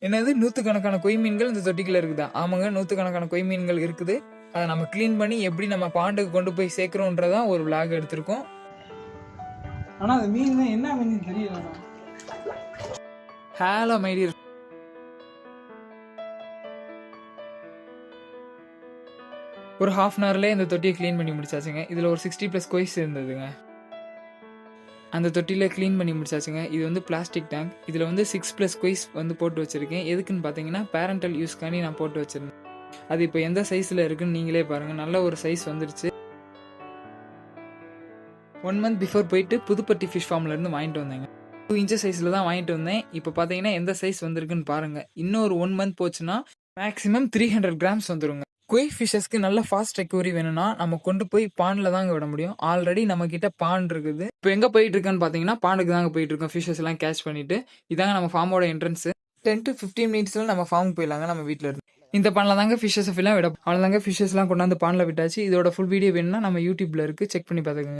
என்னது நூற்றுக்கணக்கான கொய் மீன்கள் இந்த தொட்டிக்குள்ள இருக்குதா? ஆமாங்க, நூற்றுக்கணக்கான கொய் மீன்கள் இருக்குது. அதை நம்ம க்ளீன் பண்ணி எப்படி நம்ம பாண்டுக்கு கொண்டு போய் சேர்க்குறோன்றதான் ஒரு விளாக் எடுத்திருக்கோம். ஆனால் அது மீன் என்ன மீன் தெரியல. ஹலோ மை டியர், ஒரு ½ அன் ஹவர்லேயே இந்த தொட்டியை க்ளீன் பண்ணி முடிச்சாச்சுங்க. இதில் ஒரு 60+ கொய்ஸ் இருந்ததுங்க. அந்த தொட்டியில் க்ளீன் பண்ணி முடிச்சாச்சுங்க. இது வந்து பிளாஸ்டிக் டேங்க். இதில் வந்து 6+ கொய்ஸ் வந்து போட்டு வச்சுருக்கேன். எதுக்குன்னு பார்த்தீங்கன்னா பேரண்டல் யூஸ்க்காண்டி நான் போட்டு வச்சுருந்தேன். அது இப்போ எந்த சைஸில் இருக்குன்னு நீங்களே பாருங்கள். நல்ல ஒரு சைஸ் வந்துருச்சு. 1 மந்த் பிஃபோர் போயிட்டு புதுப்பட்டி ஃபிஷ் ஃபார்ம்லேருந்து வாங்கிட்டு வந்தேங்க. 2 இன்ச்சஸ் சைஸில் தான் வாங்கிட்டு வந்தேன். இப்போ பார்த்தீங்கன்னா எந்த சைஸ் வந்திருக்குன்னு பாருங்கள். இன்னொரு 1 மந்த் போச்சுன்னா மேக்ஸிமம் 300 கிராம்ஸ் வந்துருங்க. கொய் ஃபிஷஸ்க்கு நல்ல ஃபாஸ்ட் ரெக்கவரி வேணும்னா நம்ம கொண்டு போய் பாண்டில் தாங்க விட முடியும். ஆல்ரெடி நம்ம கிட்ட பாண்ட் இருக்குது. இப்போ எங்கே போயிட்டு இருக்கேன்னு பார்த்தீங்கன்னா பாண்டுக்கு தாங்க போயிட்டு இருக்கோம். ஃபிஷஸ் எல்லாம் கேட்ச் பண்ணிட்டு இதாங்க நம்ம ஃபார்மோட என்ட்ரன்ஸ். 10 to 15 மினிட்ஸில் நம்ம ஃபார்முக்கு போயிடலாங்க நம்ம வீட்டில் இருந்து. இந்த பானில் தாங்க ஃபிஷஸ் எல்லாம் விட. அவ்வளோதாங்க, ஃபிஷஸ்லாம் கொண்டாந்து பானில் விட்டாச்சு. இதோட ஃபுல் வீடியோ வேணும்னா நம்ம யூடியூப்ல இருக்கு, செக் பண்ணி பார்த்துக்கோங்க.